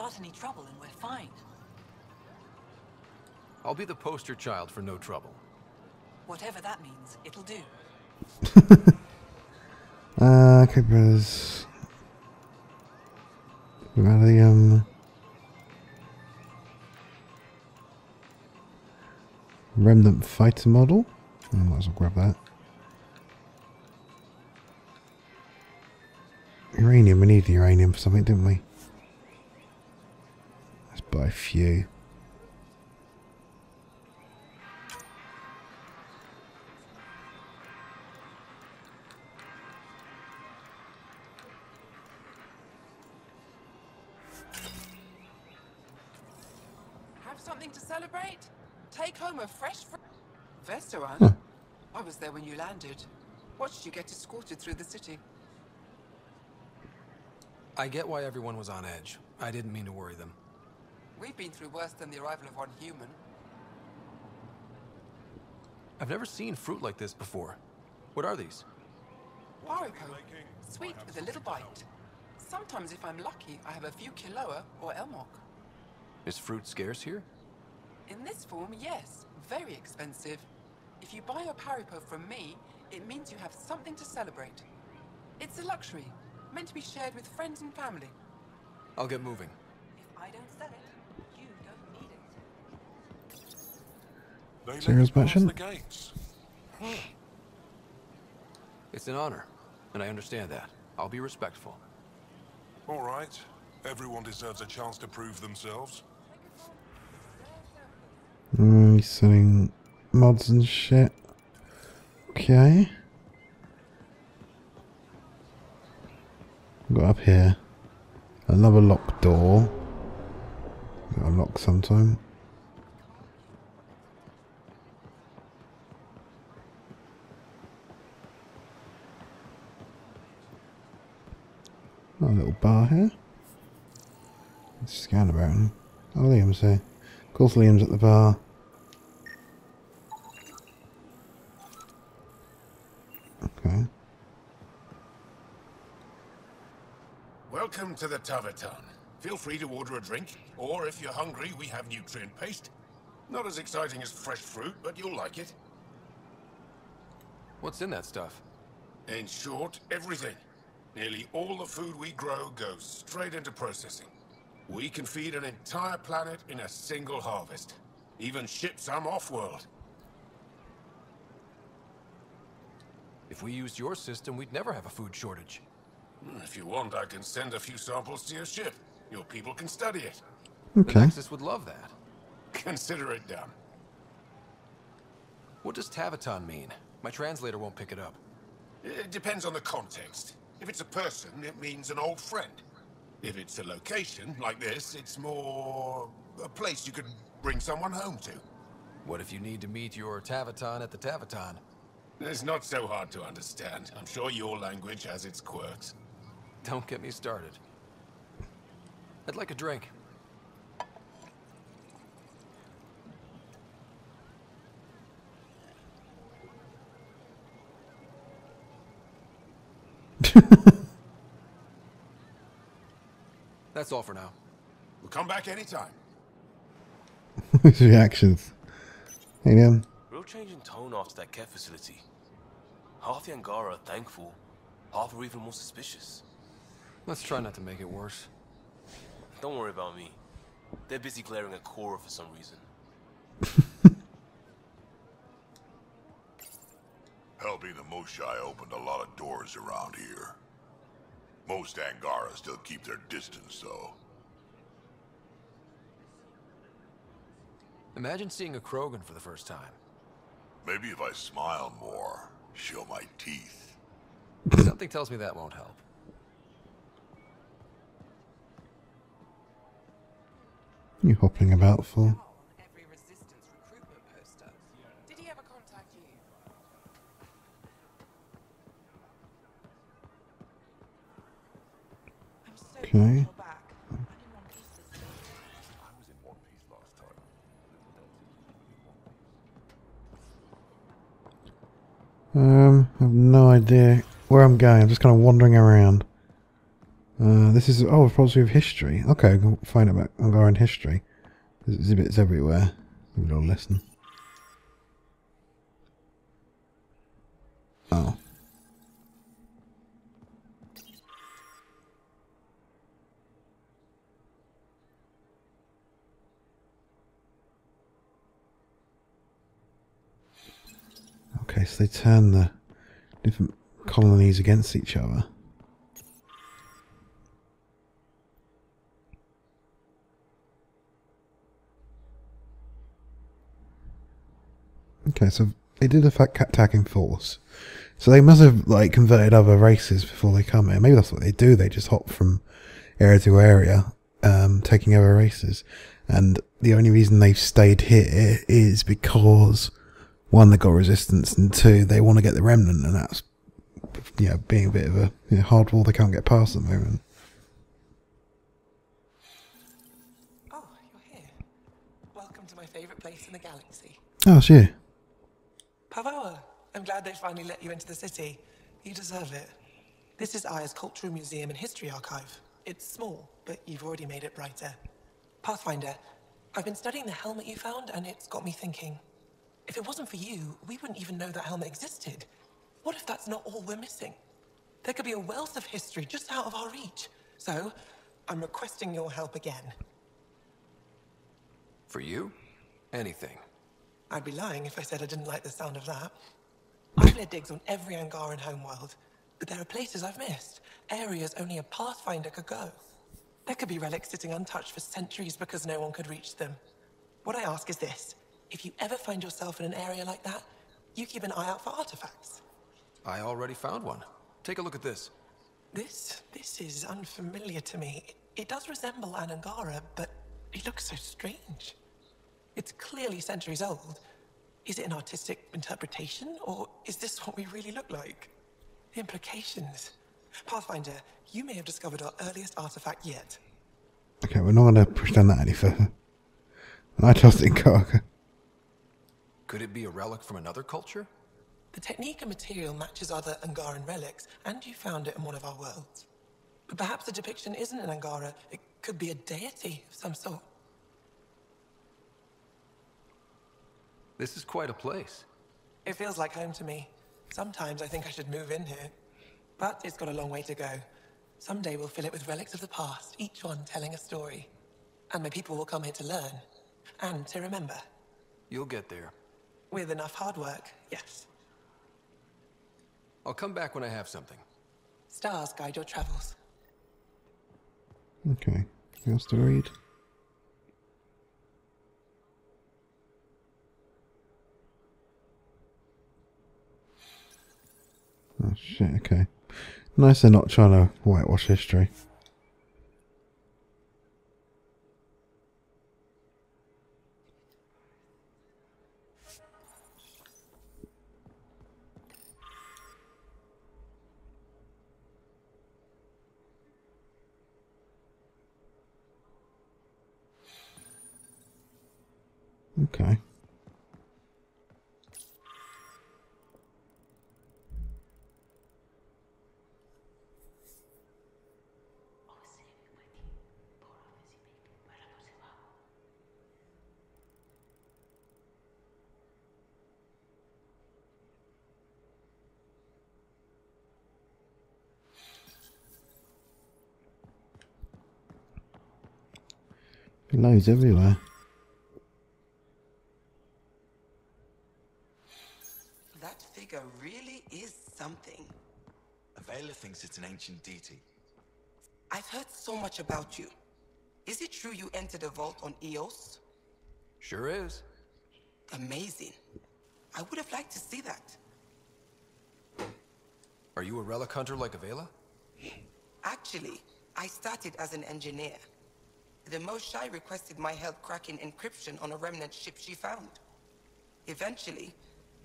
start any trouble and we're fine. I'll be the poster child for no trouble. Whatever that means, it'll do. Okay, brothers. The Remnant fighter model. I might as well grab that. Uranium, we need uranium for something, didn't we? Let's buy a few. Have something to celebrate? Take home a fresh Vestoran? Huh. I was there when you landed. Watched you get escorted through the city. I get why everyone was on edge. I didn't mean to worry them. We've been through worse than the arrival of one human. I've never seen fruit like this before. What are these? Paripo. Sweet with a little bite. Sometimes if I'm lucky, I have a few Kiloa or Elmok. Is fruit scarce here? In this form, yes. Very expensive. If you buy a Paripo from me, it means you have something to celebrate. It's a luxury, meant to be shared with friends and family. I'll get moving. If I don't sell it, you don't need it. Serious passion? The gates. It's an honor, and I understand that. I'll be respectful. All right. Everyone deserves a chance to prove themselves. He's selling mods and shit. Okay. Got up here. Another locked door. Got to lock sometime. Oh, a little bar here. Let's scan about him. Oh, Liam's here. Of course Liam's at the bar. Okay. Welcome to the Taverton. Feel free to order a drink, or if you're hungry, we have nutrient paste. Not as exciting as fresh fruit, but you'll like it. What's in that stuff? In short, everything. Nearly all the food we grow goes straight into processing. We can feed an entire planet in a single harvest. Even ship some off-world. If we used your system, we'd never have a food shortage. If you want, I can send a few samples to your ship. Your people can study it. The Okay. Nexus would love that. Consider it done. What does Taviton mean? My translator won't pick it up. It depends on the context. If it's a person, it means an old friend. If it's a location, like this, it's more a place you could bring someone home to. What if you need to meet your Taviton at the Taviton? It's not so hard to understand. I'm sure your language has its quirks. Don't get me started. I'd like a drink. That's all for now. We'll come back anytime. His reactions. Hey, Liam. Real change in tone after that care facility. Half the Angara are thankful, half are even more suspicious. Let's try not to make it worse. Don't worry about me. They're busy glaring at Cora for some reason. Helping the Moshai opened a lot of doors around here. Most Angara still keep their distance, though. Imagine seeing a Krogan for the first time. Maybe if I smile more, show my teeth. Something tells me that won't help. You hopping about for? On every resistance recruitment poster. Did he ever contact you? I'm so Okay. glad you're back. I'm in one piece this time. I was in one piece last time. I have no idea where I'm going. I'm just kind of wandering around. This is repository of history. Okay, I'll find out about Angaran history. There's exhibits everywhere. Have a little listen. Oh. Okay, so they turn the different colonies against each other. Okay, so they did attack in force. So they must have like converted other races before they come here. Maybe that's what they do. They just hop from area to area, taking over races. And the only reason they've stayed here is because one, they got resistance, and two, they want to get the remnant, and that's being a bit of a hard wall they can't get past at the moment. Oh, you're here. Welcome to my favorite place in the galaxy. Oh, it's you. Pavoa, I'm glad they finally let you into the city. You deserve it. This is Aya's Cultural Museum and History Archive. It's small, but you've already made it brighter. Pathfinder, I've been studying the helmet you found, and it's got me thinking. If it wasn't for you, we wouldn't even know that helmet existed. What if that's not all we're missing? There could be a wealth of history just out of our reach. So, I'm requesting your help again. For you? Anything. I'd be lying if I said I didn't like the sound of that. I've led digs on every Angaran homeworld, but there are places I've missed, areas only a Pathfinder could go. There could be relics sitting untouched for centuries because no one could reach them. What I ask is this. If you ever find yourself in an area like that, you keep an eye out for artifacts. I already found one. Take a look at this. This is unfamiliar to me. It does resemble an Angara, but it looks so strange. It's clearly centuries old. Is it an artistic interpretation, or is this what we really look like? The implications. Pathfinder, you may have discovered our earliest artifact yet. Okay, we're not going to push down that any further. I trust in Karka. Could it be a relic from another culture? The technique and material matches other Angaran relics, and you found it in one of our worlds. But perhaps the depiction isn't an Angara. It could be a deity of some sort. This is quite a place. It feels like home to me. Sometimes I think I should move in here. But it's got a long way to go. Someday we'll fill it with relics of the past, each one telling a story. And my people will come here to learn. And to remember. You'll get there. With enough hard work, yes. I'll come back when I have something. Stars guide your travels. Okay, anything else to read? Oh shit, okay. Nice they're not trying to whitewash history. Okay. Loads everywhere. That figure really is something. Avela thinks it's an ancient deity. I've heard so much about you. Is it true you entered a vault on Eos? Sure is. Amazing. I would have liked to see that. Are you a relic hunter like Avela? Actually, I started as an engineer. The Moshai requested my help cracking encryption on a remnant ship she found. Eventually,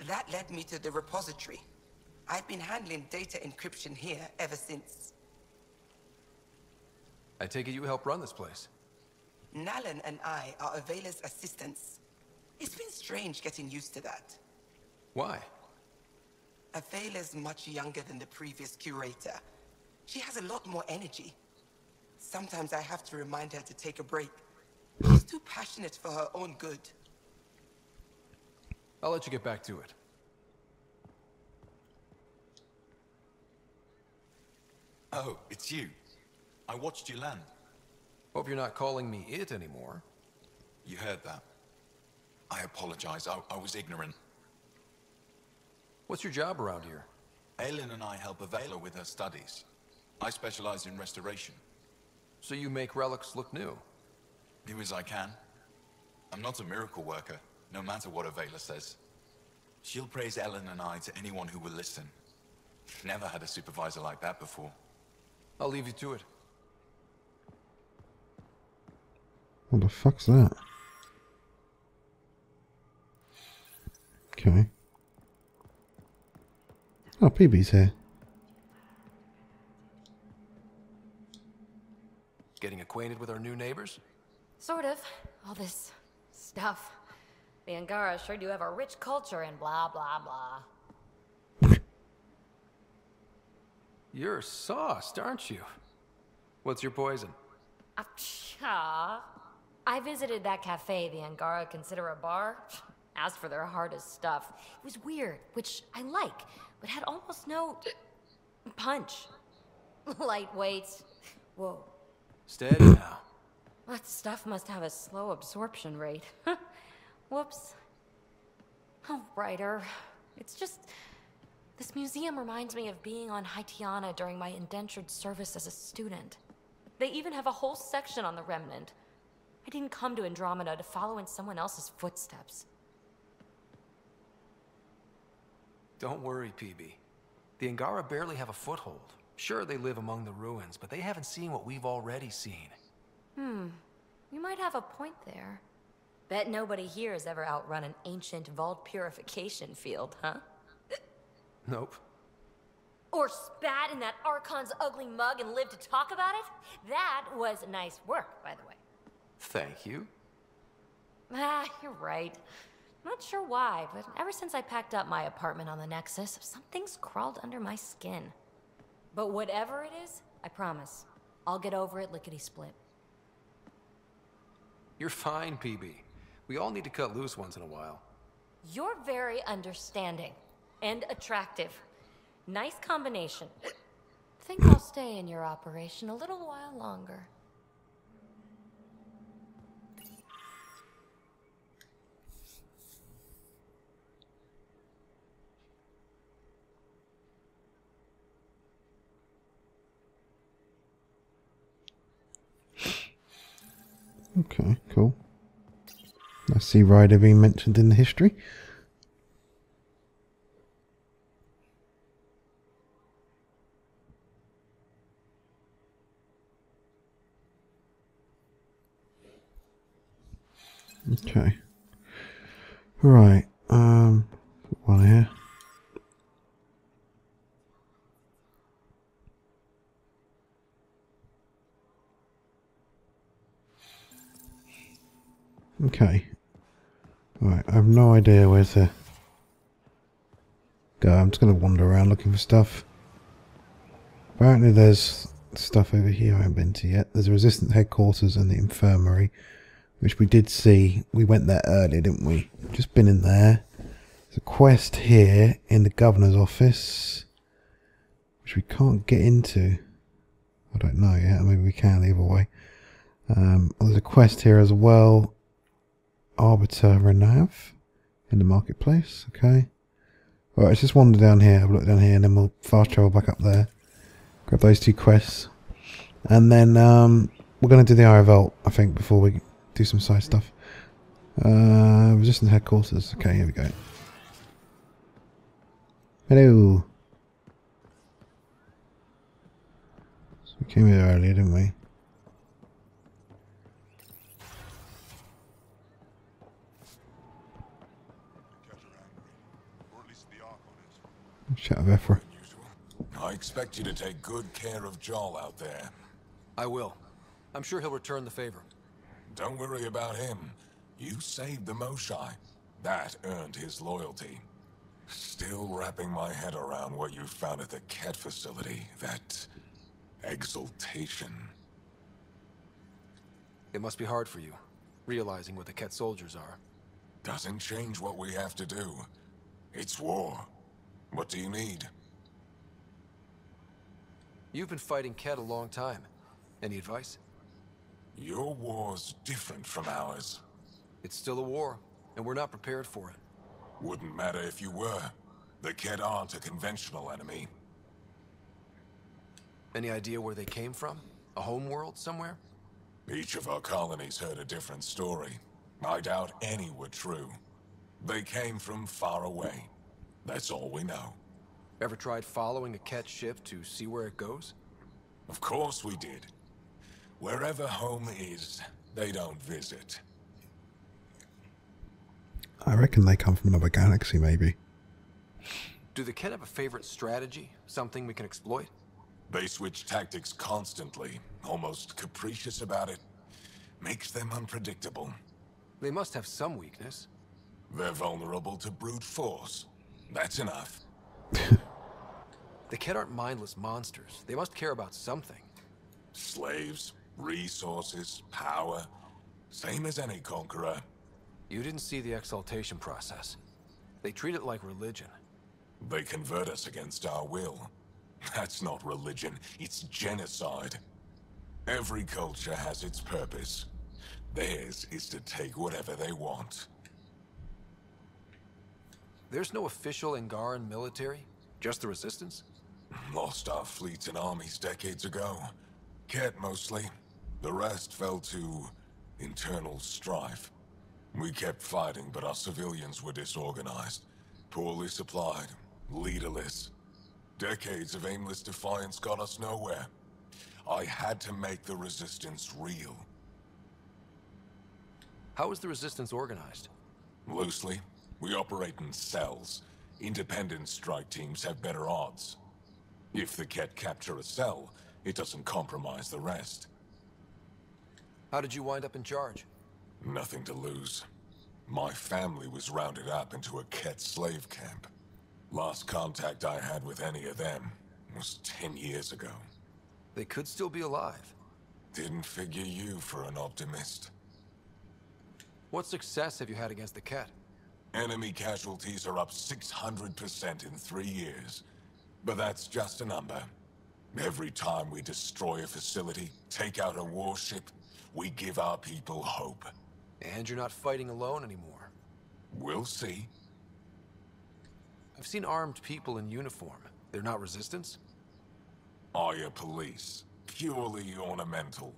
that led me to the repository. I've been handling data encryption here ever since. I take it you help run this place. Nalan and I are Avela's assistants. It's been strange getting used to that. Why? Avela's much younger than the previous curator. She has a lot more energy. Sometimes I have to remind her to take a break. She's too passionate for her own good. I'll let you get back to it. Oh, it's you. I watched you land. Hope you're not calling me it anymore. You heard that. I apologize. I was ignorant. What's your job around here? Aelin and I help Avela with her studies. I specialize in restoration. So you make relics look new? Do as I can. I'm not a miracle worker, no matter what Avela says. She'll praise Ellen and I to anyone who will listen. Never had a supervisor like that before. I'll leave you to it. What the fuck's that? Okay. Oh, PB's here. Getting acquainted with our new neighbors? Sort of. All this stuff. The Angara sure do have a rich culture and blah, blah, blah. You're sauced, aren't you? What's your poison? I visited that cafe the Angara consider a bar. Asked for their hardest stuff. It was weird, which I like, but had almost no punch. Lightweight. Whoa. Steady now. That stuff must have a slow absorption rate. Whoops. Oh, Ryder. It's just... This museum reminds me of being on Haitiana during my indentured service as a student. They even have a whole section on the Remnant. I didn't come to Andromeda to follow in someone else's footsteps. Don't worry, PB. The Angara barely have a foothold. Sure, they live among the ruins, but they haven't seen what we've already seen. You might have a point there. Bet nobody here has ever outrun an ancient vault purification field, huh? Nope. Or spat in that Archon's ugly mug and lived to talk about it? That was nice work, by the way. Thank you. You're right. Not sure why, but ever since I packed up my apartment on the Nexus, something's crawled under my skin. But whatever it is, I promise, I'll get over it lickety-split. You're fine, PB. We all need to cut loose once in a while. You're very understanding and attractive. Nice combination. Think I'll stay in your operation a little while longer. Okay, cool. I see Ryder being mentioned in the history. Okay. Right. One here. Okay. Right, I have no idea where to go. I'm just going to wander around looking for stuff. Apparently there's stuff over here I haven't been to yet. There's a resistance headquarters and the infirmary, which we did see. We went there earlier, didn't we? Just been in there. There's a quest here in the governor's office, which we can't get into. I don't know yet. Maybe we can either way. There's a quest here as well. Arbiter Renav in the marketplace. Okay. Alright, let's just wander down here, have a look down here, and then we'll fast travel back up there. Grab those two quests. And then we're going to do the Eye of Vault, I think, before we do some side stuff. Resistance headquarters. Okay, here we go. Hello. So we came here earlier, didn't we? Chat with Ephra. I expect you to take good care of Joel out there. I will. I'm sure he'll return the favor. Don't worry about him. You saved the Moshai. That earned his loyalty. Still wrapping my head around what you found at the Ket facility. That exaltation. It must be hard for you, realizing what the Ket soldiers are. Doesn't change what we have to do. It's war. What do you need? You've been fighting Ket a long time. Any advice? Your war's different from ours. It's still a war, and we're not prepared for it. Wouldn't matter if you were. The Ket aren't a conventional enemy. Any idea where they came from? A home world somewhere? Each of our colonies heard a different story. I doubt any were true. They came from far away. That's all we know. Ever tried following a Ket ship to see where it goes? Of course we did. Wherever home is, they don't visit. I reckon they come from another galaxy, maybe. Do the Ket have a favorite strategy? Something we can exploit? They switch tactics constantly, almost capricious about it. Makes them unpredictable. They must have some weakness. They're vulnerable to brute force. That's enough. The Ket aren't mindless monsters. They must care about something. Slaves, resources, power. Same as any conqueror. You didn't see the exaltation process. They treat it like religion. They convert us against our will. That's not religion, it's genocide. Every culture has its purpose. Theirs is to take whatever they want. There's no official Angaran military? Just the Resistance? Lost our fleets and armies decades ago. Ket mostly. The rest fell to internal strife. We kept fighting, but our civilians were disorganized, poorly supplied, leaderless. Decades of aimless defiance got us nowhere. I had to make the Resistance real. How is the Resistance organized? Loosely, we operate in cells. Independent strike teams have better odds. If the Ket capture a cell, it doesn't compromise the rest. How did you wind up in charge? Nothing to lose. My family was rounded up into a Ket slave camp. Last contact I had with any of them was 10 years ago. They could still be alive. Didn't figure you for an optimist. What success have you had against the Ket? Enemy casualties are up 600% in 3 years. But that's just a number. Every time we destroy a facility, take out a warship, we give our people hope. And you're not fighting alone anymore. We'll see. I've seen armed people in uniform. They're not Resistance? Aya police. Purely ornamental.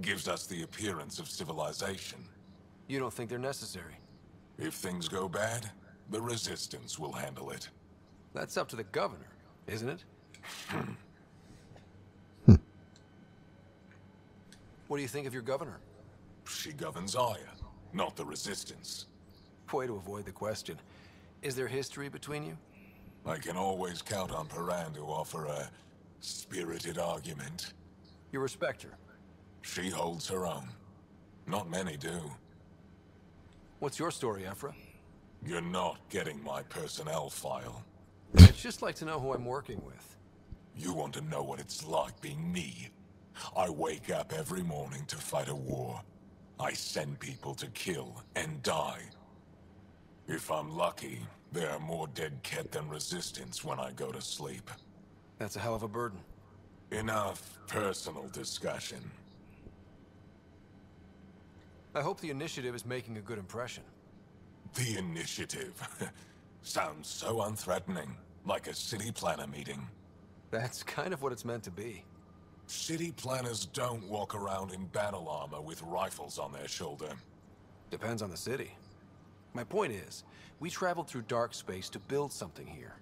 Gives us the appearance of civilization. You don't think they're necessary? If things go bad, the Resistance will handle it. That's up to the governor, isn't it? What do you think of your governor? She governs Aya, not the Resistance. Way to avoid the question. Is there history between you? I can always count on Paran to offer a spirited argument. You respect her? She holds her own. Not many do. What's your story, Ephra? You're not getting my personnel file. I'd just like to know who I'm working with. You want to know what it's like being me? I wake up every morning to fight a war. I send people to kill and die. If I'm lucky, there are more dead Ket than Resistance when I go to sleep. That's a hell of a burden. Enough personal discussion. I hope the initiative is making a good impression. The initiative. Sounds so unthreatening, like a city planner meeting. That's kind of what it's meant to be. City planners don't walk around in battle armor with rifles on their shoulder. Depends on the city. My point is, we traveled through dark space to build something here.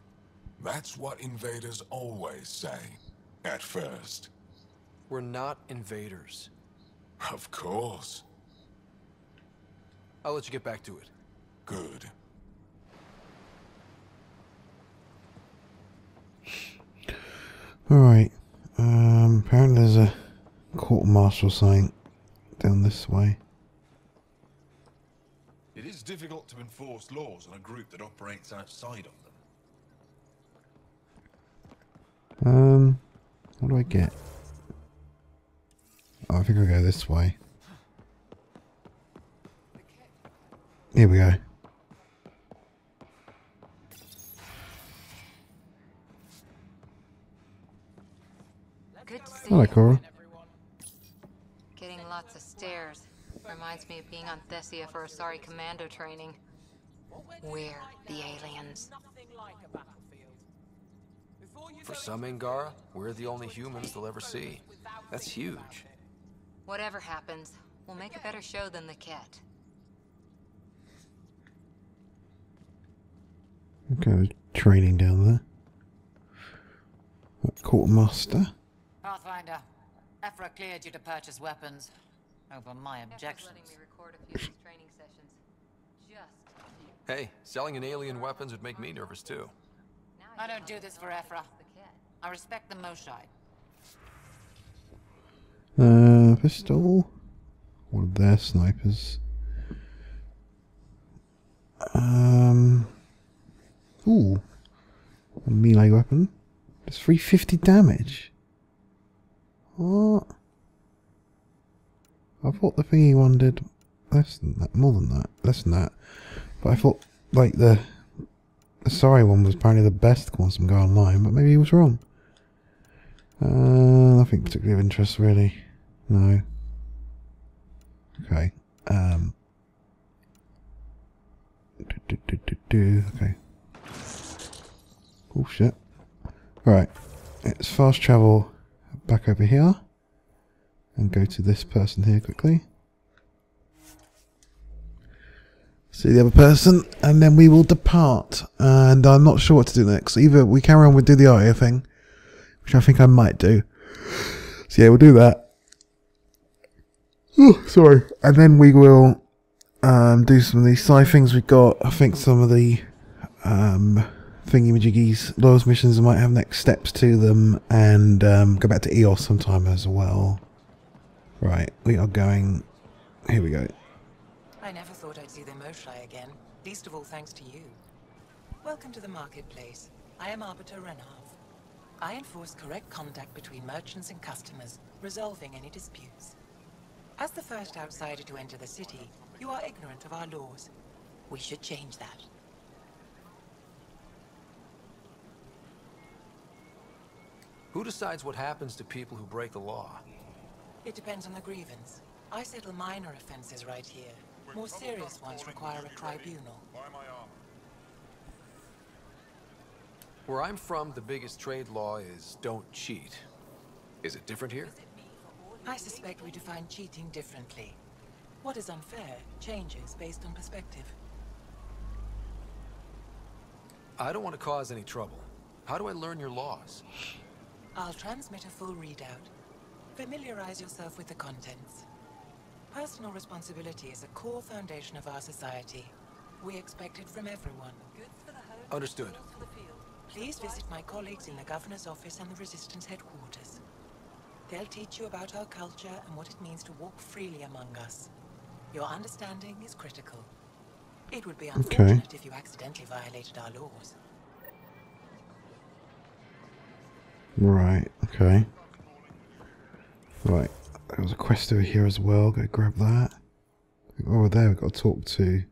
That's what invaders always say. At first. We're not invaders. Of course. I'll let you get back to it. Good. Alright. Apparently there's a court-martial sign down this way. It is difficult to enforce laws on a group that operates outside of them. What do I get? Oh, I think I'll go this way. Here we go. Good to see Hello, you. Cora. Getting lots of stares. Reminds me of being on Thessia for Asari commando training. We're the aliens. For some Angara, we're the only humans they'll ever see. That's huge. Whatever happens, we'll make a better show than the cat. Okay, training down there. Quartermaster. Pathfinder, Ephra cleared you to purchase weapons. Over my objections. Letting me record a few of these training sessions. Just a few. Hey, selling an alien weapons would make me nervous too. I don't do this for Ephra. I respect the Moshai. Pistol. One of their snipers. Ooh. A melee weapon. Does 350 damage. What? I thought the thingy one did less than that, more than that, less than that. But I thought, like, the sorry one was apparently the best Quantum Go Online, but maybe he was wrong. Nothing particularly of interest, really. No. Okay. Okay. Oh shit. Right. Let's fast travel back over here. And go to this person here quickly. See the other person. And then we will depart. And I'm not sure what to do next. Either we carry on with do the Aria thing. Which I think I might do. So yeah, we'll do that. Oh, sorry. And then we will do some of these sci things we've got. I think some of the thingy-majiggies, Loyal's missions might have next steps to them. And go back to EOS sometime as well. Right, we are going... Here we go. I never thought I'd see the Moshai again. Least of all thanks to you. Welcome to the marketplace. I am Arbiter Renharv. I enforce correct contact between merchants and customers, resolving any disputes. As the first outsider to enter the city, you are ignorant of our laws. We should change that. Who decides what happens to people who break the law? It depends on the grievance. I settle minor offenses right here. More serious ones require a tribunal. Where I'm from, the biggest trade law is don't cheat. Is it different here? I suspect we define cheating differently. What is unfair changes based on perspective. I don't want to cause any trouble. How do I learn your laws? I'll transmit a full readout. Familiarize yourself with the contents. Personal responsibility is a core foundation of our society. We expect it from everyone. Understood. Please visit my colleagues in the Governor's office and the Resistance headquarters. They'll teach you about our culture and what it means to walk freely among us. Your understanding is critical. It would be unfortunate if you accidentally violated our laws. Right, okay. Right, there was a quest over here as well. Go grab that. Over there we've got to talk to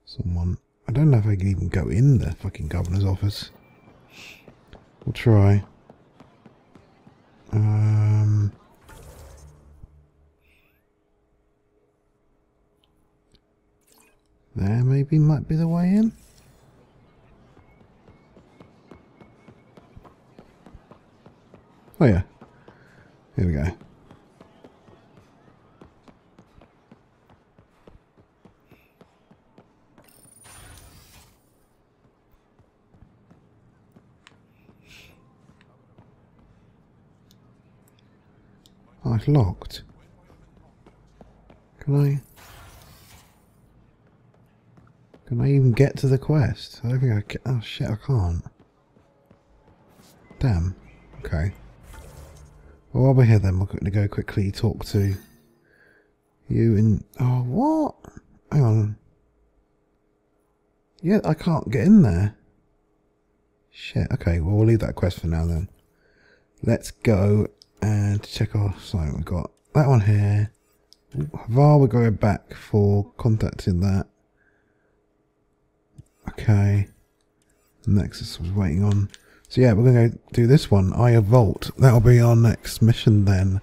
someone. I don't know if I can even go in the fucking governor's office. We'll try. There maybe might be the way in. Oh yeah. Here we go. Oh, it's locked. Can I even get to the quest? I don't think I can. Oh shit, I can't. Damn. Okay. Well, while we're here then, we're going to go quickly talk to you and... Oh, what? Hang on. Yeah, I can't get in there. Shit, okay, well, we'll leave that quest for now then. Let's go and check our site. We've got that one here. Var, we're going back for contacting that. Okay. Nexus was waiting on. So yeah, we're going to go do this one, Eye of Voeld. That'll be our next mission then.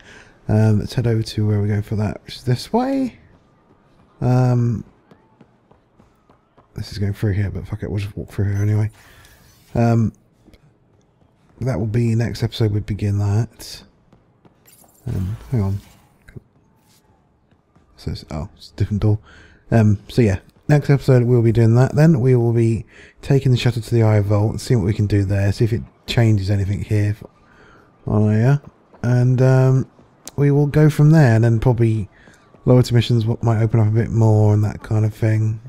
Let's head over to where we're going for that, which is this way. This is going through here, but fuck it, we'll just walk through here anyway. That will be next episode. We begin that. Hang on. So it's a different door. So yeah, next episode we'll be doing that. Then we will be taking the shuttle to the Eye of Voeld and see what we can do there. See if it changes anything here on here, and we will go from there. And then probably lower to missions might open up a bit more and that kind of thing.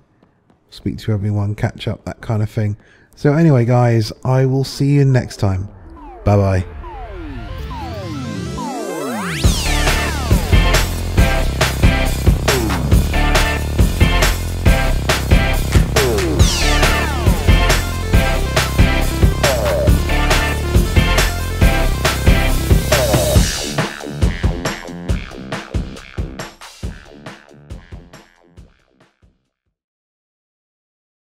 Speak to everyone, catch up, that kind of thing. So anyway, guys, I will see you next time. Bye bye.